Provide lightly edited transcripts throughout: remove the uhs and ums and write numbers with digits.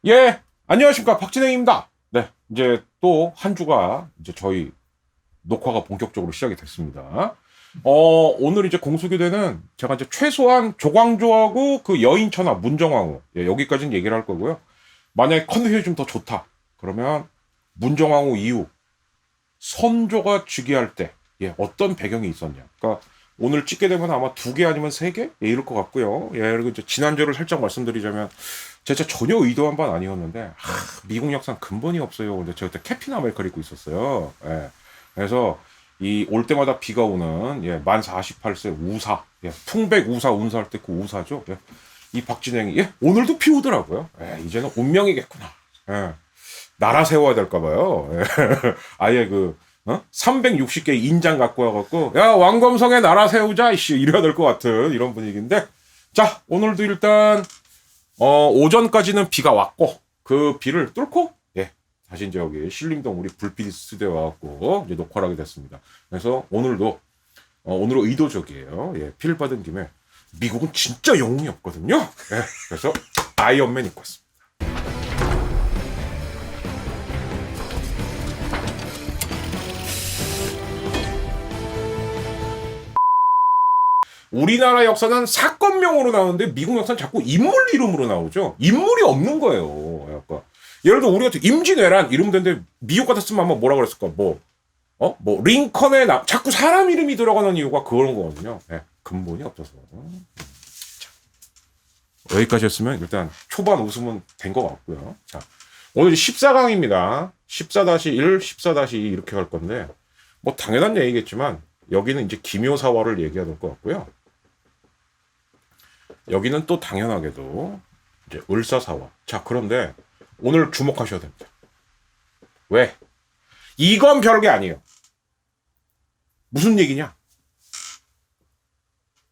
예, 안녕하십니까. 박진행입니다. 네, 이제 또 한 주가 이제 저희 녹화가 본격적으로 시작이 됐습니다. 오늘 이제 공수교대는 제가 이제 최소한 조광조하고 그 여인천하 문정왕후, 예, 여기까지는 얘기를 할 거고요. 만약에 컨디션이 좀 더 좋다. 그러면 문정왕후 이후 선조가 즉위할 때, 예, 어떤 배경이 있었냐. 그러니까 오늘 찍게 되면 아마 2개 아니면 3개? 예, 이럴 것 같고요. 예, 그리고 이제 지난주를 살짝 말씀드리자면, 제가 전혀 의도한 바는 아니었는데, 미국 역사는 근본이 없어요. 근데 제가 그때 캡틴 아메리카를 입고 있었어요. 예. 그래서 이 올 때마다 비가 오는, 예, 만 48세 우사, 예, 풍백 우사 운사할 때 그 우사죠. 예. 이 박진행이, 예, 오늘도 비 오더라고요. 예, 이제는 운명이겠구나. 예. 나라 세워야 될까봐요. 예. 아예 360개 인장 갖고 와갖고, 야, 왕검성에 나라 세우자, 이씨, 이래야 될 것 같은 이런 분위기인데, 자, 오늘도 일단, 오전까지는 비가 왔고, 그 비를 뚫고, 예, 다시 이제 여기 신림동 우리 불빛 스튜디오에 와갖고, 이제 녹화를 하게 됐습니다. 그래서 오늘도, 오늘은 의도적이에요. 예, 피를 받은 김에, 미국은 진짜 영웅이 없거든요. 예, 그래서 아이언맨 입고 왔습니다. 우리나라 역사는 사건명으로 나오는데 미국 역사는 자꾸 인물 이름으로 나오죠. 인물이 없는 거예요. 약간. 예를 들어 우리가 임진왜란 이름 되는데 미국 같았으면 아마 뭐라 그랬을까? 링컨의 자꾸 사람 이름이 들어가는 이유가 그런 거거든요. 네, 근본이 없어서. 자, 여기까지 했으면 일단 초반 웃음은 된 것 같고요. 자, 오늘 14강입니다. 14-1, 14-2 이렇게 갈 건데 뭐 당연한 얘기겠지만 여기는 이제 기묘사화를 얘기해야 될 것 같고요. 여기는 또 당연하게도 이제 을사사화. 자, 그런데 오늘 주목하셔야 됩니다. 왜? 이건 별게 아니에요. 무슨 얘기냐?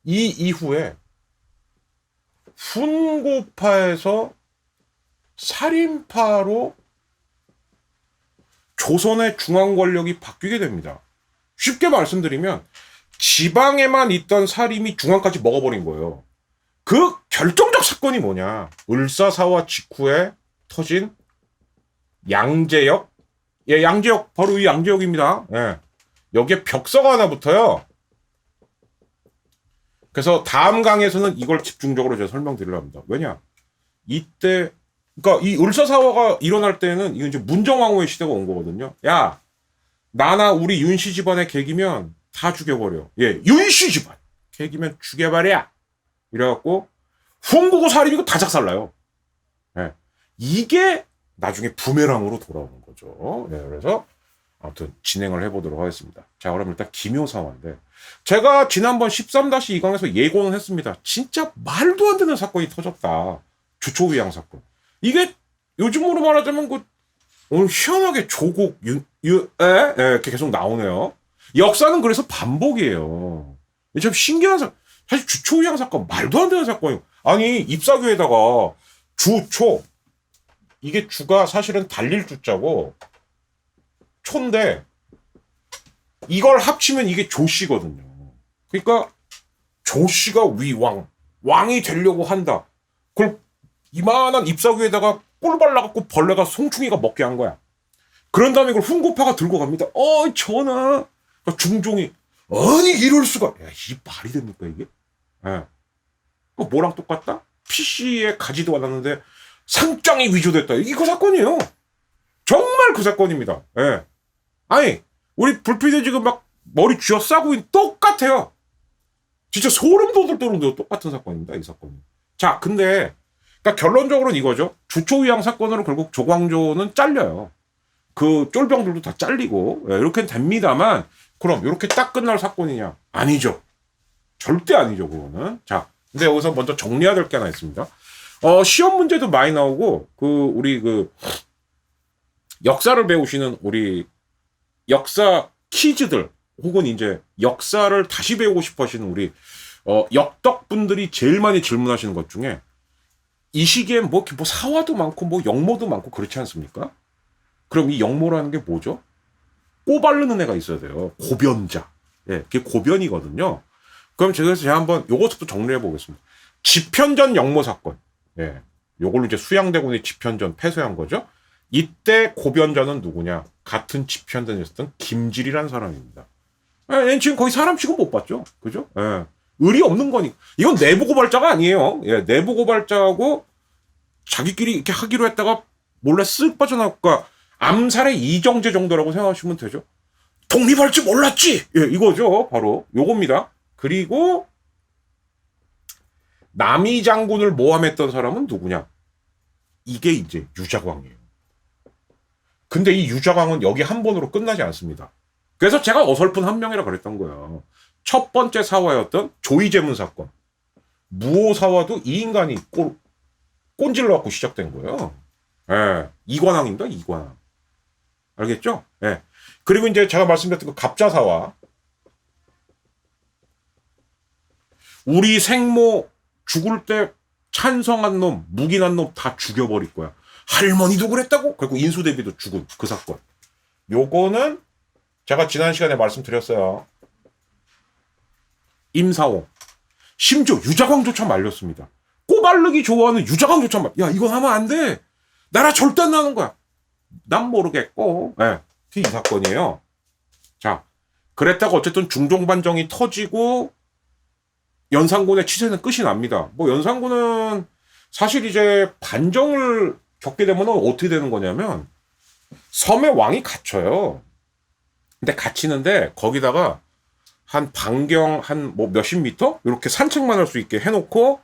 이 이후에 훈구파에서 살인파로 조선의 중앙 권력이 바뀌게 됩니다. 쉽게 말씀드리면 지방에만 있던 살인이 중앙까지 먹어버린 거예요. 그 결정적 사건이 뭐냐? 을사사화 직후에 터진 양재역. 예, 양재역 바로 이 양재역입니다. 예. 여기에 벽서가 하나 붙어요. 그래서 다음 강에서는 이걸 집중적으로 제가 설명드리려 합니다. 왜냐? 이때 그러니까 이 을사사화가 일어날 때는 이건 이제 문정왕후의 시대가 온 거거든요. 야, 나나 우리 윤씨 집안의 객이면 다 죽여버려. 예, 윤씨 집안 객이면 죽여버려. 이래갖고 훈구고 살인이고 다 작살나요. 예, 이게 나중에 부메랑으로 돌아오는 거죠. 예, 그래서 아무튼 진행을 해보도록 하겠습니다. 자, 그럼 일단 기묘사화인데 제가 지난번 13-2강에서 예고는 했습니다. 진짜 말도 안 되는 사건이 터졌다. 주초위양 사건. 이게 요즘으로 말하자면 오늘 희한하게 조국 이렇게 계속 나오네요. 역사는 그래서 반복이에요. 참 신기한 사실 주초위양 사건 말도 안 되는 사건이에요. 아니 잎사귀에다가 주초 이게 주가 사실은 달릴 주자고 초인데 이걸 합치면 이게 조씨거든요. 그러니까 조씨가 위왕 왕이 되려고 한다. 그걸 이만한 잎사귀에다가 꿀 발라갖고 벌레가 송충이가 먹게 한 거야. 그런 다음에 이걸 훈구파가 들고 갑니다. 전하. 그러니까 중종이 아니 이럴 수가. 야, 이 말이 됩니까 이게? 예. 뭐랑 똑같다? PC에 가지도 않았는데 상장이 위조됐다. 이게 그 사건이에요. 정말 그 사건입니다. 예. 아니 우리 불필요 지금 막 머리 쥐어싸고 똑같아요. 진짜 소름 돋을 똑같은 사건입니다. 이 사건이. 자, 근데 그러니까 결론적으로는 이거죠. 주초위양 사건으로 결국 조광조는 잘려요. 그 쫄병들도 다 잘리고 이렇게 됩니다만 그럼 이렇게 딱 끝날 사건이냐? 아니죠. 절대 아니죠. 그거는. 자, 근데 여기서 먼저 정리해야 될 게 하나 있습니다. 시험 문제도 많이 나오고 우리 역사를 배우시는 우리 역사 키즈들 혹은 이제 역사를 다시 배우고 싶어 하시는 우리 역덕분들이 제일 많이 질문하시는 것 중에 이 시기엔 뭐 사화도 많고 뭐 역모도 많고 그렇지 않습니까? 그럼 이 역모라는 게 뭐죠? 꼬바르는 애가 있어야 돼요. 고변자. 예, 그게 고변이거든요. 그럼 제가 한번 요것부터 정리해 보겠습니다. 집현전 역모 사건. 예. 요걸로 이제 수양대군이 집현전 패소한 거죠. 이때 고변자는 누구냐? 같은 집현전이었던 김질이라는 사람입니다. 예, 지금 거의 사람 취급 못 받죠. 그죠? 예. 의리 없는 거니. 이건 내부 고발자가 아니에요. 예, 내부 고발자하고 자기끼리 이렇게 하기로 했다가 몰래 쓱 빠져나올까. 암살의 이정재 정도라고 생각하시면 되죠. 독립할 줄 몰랐지. 예, 이거죠. 바로 요겁니다. 그리고 남이 장군을 모함했던 사람은 누구냐? 이게 이제 유자광이에요. 근데 이 유자광은 여기 한 번으로 끝나지 않습니다. 그래서 제가 어설픈 한 명이라 그랬던 거예요. 첫 번째 사화였던 조이제문 사건. 무호 사화도 이 인간이 꼰질러 갖고 시작된 거예요. 예. 이관왕입니다. 이관왕. 알겠죠? 예. 그리고 이제 제가 말씀드렸던 그 갑자사화. 우리 생모 죽을 때 찬성한 놈, 묵인한 놈 다 죽여버릴 거야. 할머니도 그랬다고? 그리고 인수대비도 죽은 그 사건. 요거는 제가 지난 시간에 말씀드렸어요. 임사홍. 심지어 유자광조차 말렸습니다. 꼬발르기 좋아하는 유자광조차 야, 이건 하면 안 돼. 나라 절대 안 나는 거야. 난 모르겠고. 예. 이 사건이에요. 자, 그랬다가 어쨌든 중종반정이 터지고 연산군의 치세는 끝이 납니다. 뭐 연산군은 사실 이제 반정을 겪게 되면 어떻게 되는 거냐면 섬에 왕이 갇혀요. 근데 갇히는데 거기다가 한 반경 한 뭐 몇십 미터 이렇게 산책만 할 수 있게 해놓고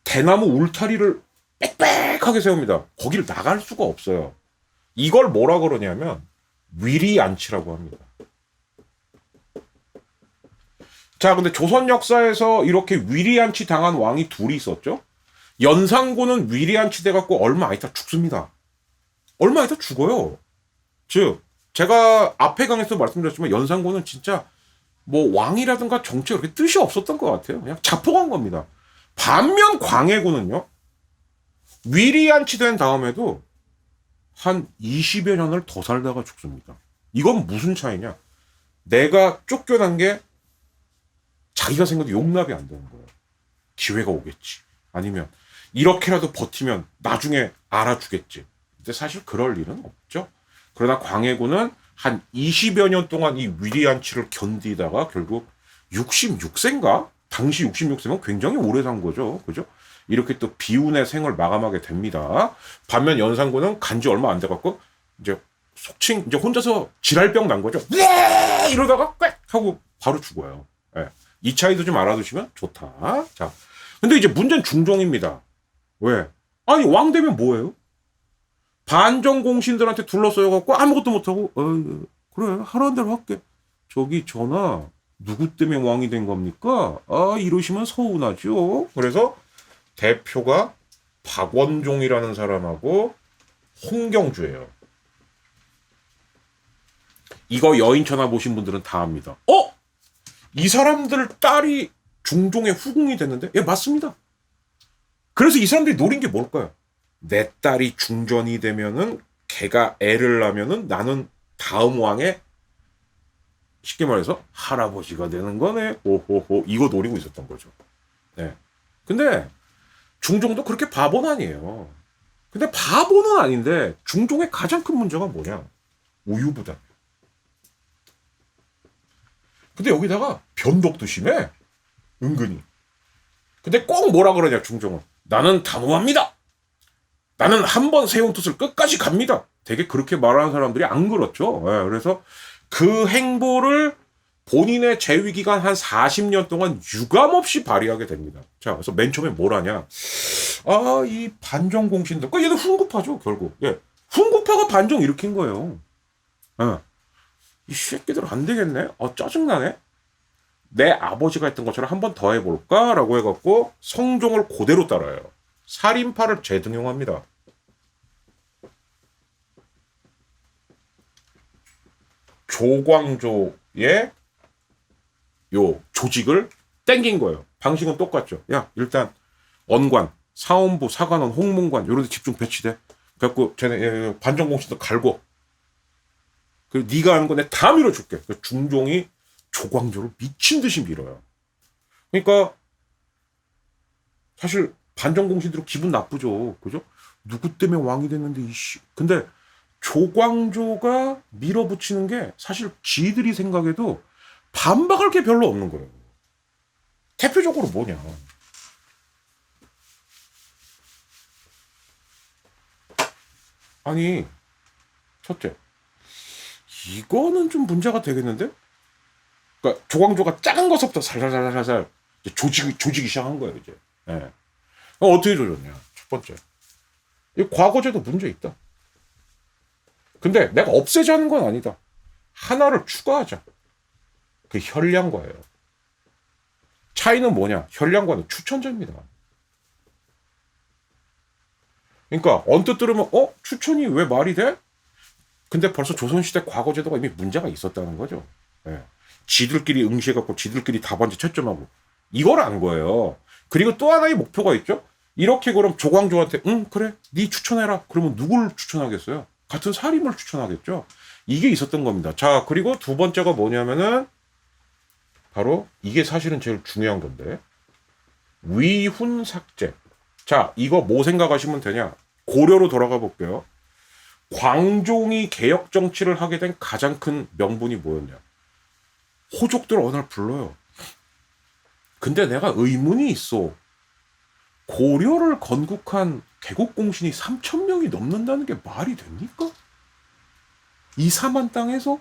대나무 울타리를 빽빽하게 세웁니다. 거기를 나갈 수가 없어요. 이걸 뭐라 그러냐면 위리안치라고 합니다. 자, 근데 조선 역사에서 이렇게 위리안치 당한 왕이 둘이 있었죠. 연산군은 위리안치 돼갖고 얼마 안 있다 죽습니다. 얼마 안 있다 죽어요. 즉 제가 앞에 강에서 말씀드렸지만 연산군은 진짜 뭐 왕이라든가 정치에 그렇게 뜻이 없었던 것 같아요. 그냥 자폭한 겁니다. 반면 광해군은요. 위리안치 된 다음에도 한 20여 년을 더 살다가 죽습니다. 이건 무슨 차이냐? 내가 쫓겨난 게 자기가 생각해도 용납이 안 되는 거예요. 기회가 오겠지. 아니면 이렇게라도 버티면 나중에 알아주겠지. 근데 사실 그럴 일은 없죠. 그러나 광해군은 한 20여 년 동안 이 위리안치를 견디다가 결국 66세인가? 당시 66세면 굉장히 오래 산 거죠. 그죠? 이렇게 또 비운의 생을 마감하게 됩니다. 반면 연산군은 간지 얼마 안 돼갖고 이제 속칭 이제 혼자서 질랄병 난 거죠. 네! 이러다가 꽥 하고 바로 죽어요. 네. 이 차이도 좀 알아두시면 좋다. 자, 근데 이제 문제는 중종입니다. 왜? 아니 왕 되면 뭐예요? 반정 공신들한테 둘러싸여갖고 아무것도 못하고 그래 하라는 대로 할게. 저기 전하 누구 때문에 왕이 된 겁니까? 아 이러시면 서운하죠. 그래서 대표가 박원종이라는 사람하고 홍경주예요. 이거 여인천하 보신 분들은 다 압니다. 이 사람들 딸이 중종의 후궁이 됐는데? 예, 맞습니다. 그래서 이 사람들이 노린 게 뭘까요? 내 딸이 중전이 되면은 걔가 애를 낳으면은 나는 다음 왕의 쉽게 말해서 할아버지가 되는 거네. 오호호 이거 노리고 있었던 거죠. 네. 근데 중종도 그렇게 바보는 아니에요. 근데 바보는 아닌데 중종의 가장 큰 문제가 뭐냐? 우유부단. 근데 여기다가 변덕도 심해. 은근히. 근데 꼭 뭐라 그러냐 중종은. 나는 단호합니다. 나는 한 번 세운 뜻을 끝까지 갑니다. 되게 그렇게 말하는 사람들이 안 그렇죠. 네, 그래서 그 행보를 본인의 재위기간 한 40년 동안 유감없이 발휘하게 됩니다. 자, 그래서 맨 처음에 뭘 하냐. 이 반정 공신들. 얘는 훈구파죠, 결국. 예. 훈구파가 반정 일으킨 거예요. 이 새끼들 안 되겠네? 짜증나네? 내 아버지가 했던 것처럼 한 번 더 해볼까? 라고 해갖고 성종을 그대로 따라요. 살인파를 재등용합니다. 조광조의 요 조직을 땡긴 거예요. 방식은 똑같죠. 야, 일단 언관, 사원부, 사관원, 홍문관 이런 데 집중 배치돼. 그래갖고 쟤네 반정공신도 갈고 그리고 네가 하는 거 내가 다 밀어줄게. 중종이 조광조를 미친 듯이 밀어요. 그러니까 사실 반정공신들은 기분 나쁘죠. 그죠? 누구 때문에 왕이 됐는데 이씨. 근데 조광조가 밀어붙이는 게 사실 지들이 생각해도 반박할 게 별로 없는 거예요. 대표적으로 뭐냐. 아니, 첫째, 이거는 좀 문제가 되겠는데? 그러니까 조광조가 작은 것부터 살살살살살 조지기 시작한 거예요, 이제. 예. 어떻게 조졌냐? 첫 번째, 이 과거제도 문제 있다. 근데 내가 없애자는 건 아니다. 하나를 추가하자. 그 현량과예요. 차이는 뭐냐? 현량과는 추천제입니다. 그러니까 언뜻 들으면 추천이 왜 말이 돼? 근데 벌써 조선시대 과거제도가 이미 문제가 있었다는 거죠. 예. 지들끼리 응시해갖고 지들끼리 답안지 채점하고 이걸 안 거예요. 그리고 또 하나의 목표가 있죠. 이렇게 그럼 조광조한테 그래 네 추천해라. 그러면 누굴 추천하겠어요? 같은 사림을 추천하겠죠. 이게 있었던 겁니다. 자, 그리고 두 번째가 뭐냐면은 바로 이게 사실은 제일 중요한 건데 위훈 삭제. 자, 이거 뭐 생각하시면 되냐? 고려로 돌아가 볼게요. 광종이 개혁 정치를 하게 된 가장 큰 명분이 뭐였냐? 호족들 어느 날 불러요. 근데 내가 의문이 있어. 고려를 건국한 개국공신이 3,000명이 넘는다는 게 말이 됩니까? 2, 4만 땅에서?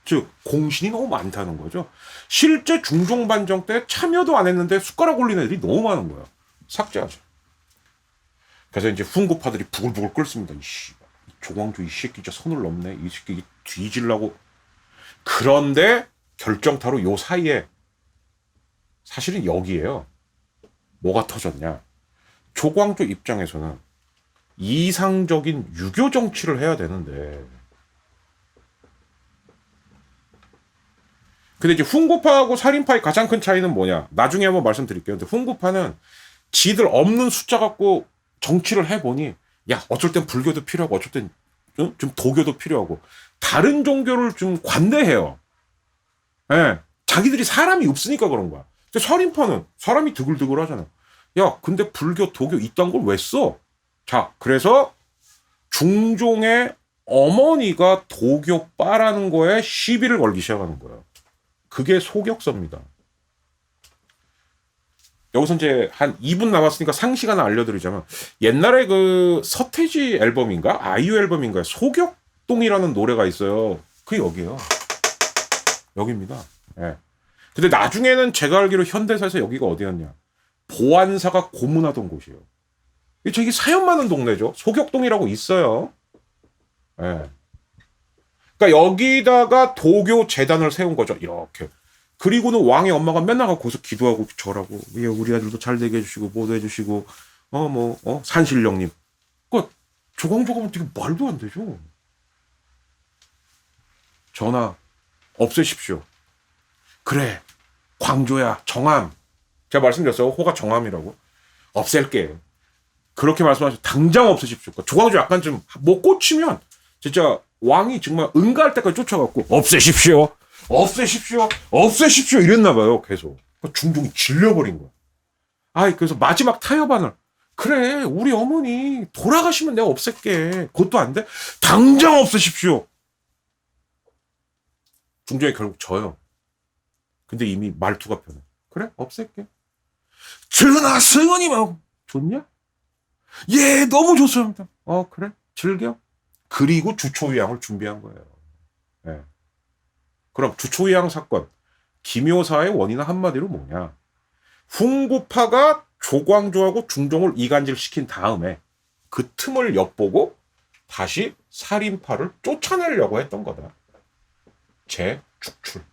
즉 공신이 너무 많다는 거죠. 실제 중종반정 때 참여도 안 했는데 숟가락 올리는 애들이 너무 많은 거야. 삭제하자. 그래서 이제 훈구파들이 부글부글 끓습니다. 이씨, 조광조 이 새끼 진짜 선을 넘네. 이 새끼 뒤질라고. 그런데 결정타로 요 사이에 사실은 여기에요. 뭐가 터졌냐. 조광조 입장에서는 이상적인 유교 정치를 해야 되는데 근데 이제 훈구파하고 살인파의 가장 큰 차이는 뭐냐. 나중에 한번 말씀드릴게요. 근데 훈구파는 지들 없는 숫자 갖고 정치를 해보니 야 어쩔 땐 불교도 필요하고 어쩔 땐 좀 도교도 필요하고 다른 종교를 좀 관대해요. 예, 자기들이 사람이 없으니까 그런 거야. 근데 살인파는 사람이 드글드글 하잖아. 야 근데 불교 도교 이딴 걸 왜 써? 자 그래서 중종의 어머니가 도교빠라는 거에 시비를 걸기 시작하는 거예요. 그게 소격서입니다. 여기서 이제 한 2분 남았으니까 상식 하나 알려드리자면 옛날에 그 서태지 앨범인가 아이유 앨범인가 소격동이라는 노래가 있어요. 그게 여기에요. 여기입니다. 예. 근데 나중에는 제가 알기로 현대사에서 여기가 어디였냐. 보안사가 고문하던 곳이에요. 이게 사연 많은 동네죠. 소격동이라고 있어요. 예. 그러니까 여기다가 도교 재단을 세운 거죠. 이렇게. 그리고는 왕의 엄마가 맨날 가고 거기서 기도하고 절하고 예, 우리 아들도 잘 되게 해주시고 뭐도 해주시고 산신령님. 그 조광조가 되게 말도 안 되죠. 전하 없애십시오. 그래 광조야 정함. 제가 말씀드렸어요. 호가 정함이라고. 없앨게. 그렇게 말씀하셔서 당장 없애십시오. 그러니까 조광조 약간 좀 뭐 꽂히면 진짜 왕이 정말 응가할 때까지 쫓아갖고 없애십시오. 없애십시오. 없애십시오. 이랬나 봐요. 계속. 그러니까 중종이 질려버린 거야. 아이 그래서 마지막 타협안을 그래 우리 어머니 돌아가시면 내가 없앨게. 그것도 안 돼? 당장 없애십시오. 중종이 결국 져요. 근데 이미 말투가 변해. 그래 없앨게. 전하 승언이만 좋냐? 예 너무 좋습니다. 그래 즐겨. 그리고 주초위양을 준비한 거예요. 예. 그럼 주초위양 사건 기묘사의 원인은 한마디로 뭐냐. 훈구파가 조광조하고 중종을 이간질시킨 다음에 그 틈을 엿보고 다시 살인파를 쫓아내려고 했던 거다. 재축출.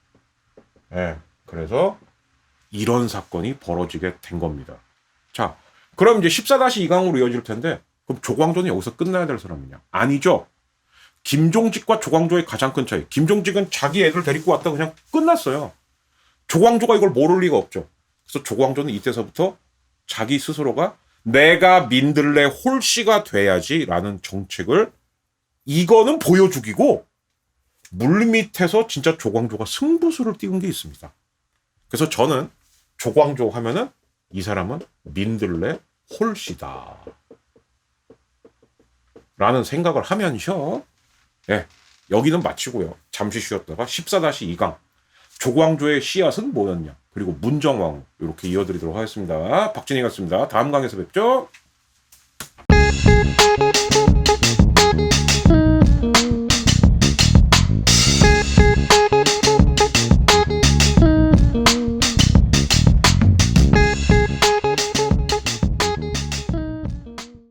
예. 그래서 이런 사건이 벌어지게 된 겁니다. 자, 그럼 이제 14-2강으로 이어질 텐데 그럼 조광조는 여기서 끝나야 될 사람이냐? 아니죠. 김종직과 조광조의 가장 큰 차이. 김종직은 자기 애들 데리고 왔다 그냥 끝났어요. 조광조가 이걸 모를 리가 없죠. 그래서 조광조는 이때서부터 자기 스스로가 내가 민들레 홀씨가 돼야지라는 정책을 이거는 보여주기고 물밑에서 진짜 조광조가 승부수를 띄운 게 있습니다. 그래서 저는 조광조 하면은 이 사람은 민들레 홀씨다. 라는 생각을 하면서 예, 여기는 마치고요. 잠시 쉬었다가 14-2강 조광조의 씨앗은 뭐였냐 그리고 문정왕후 이렇게 이어드리도록 하겠습니다. 박진희였습니다. 다음 강에서 뵙죠.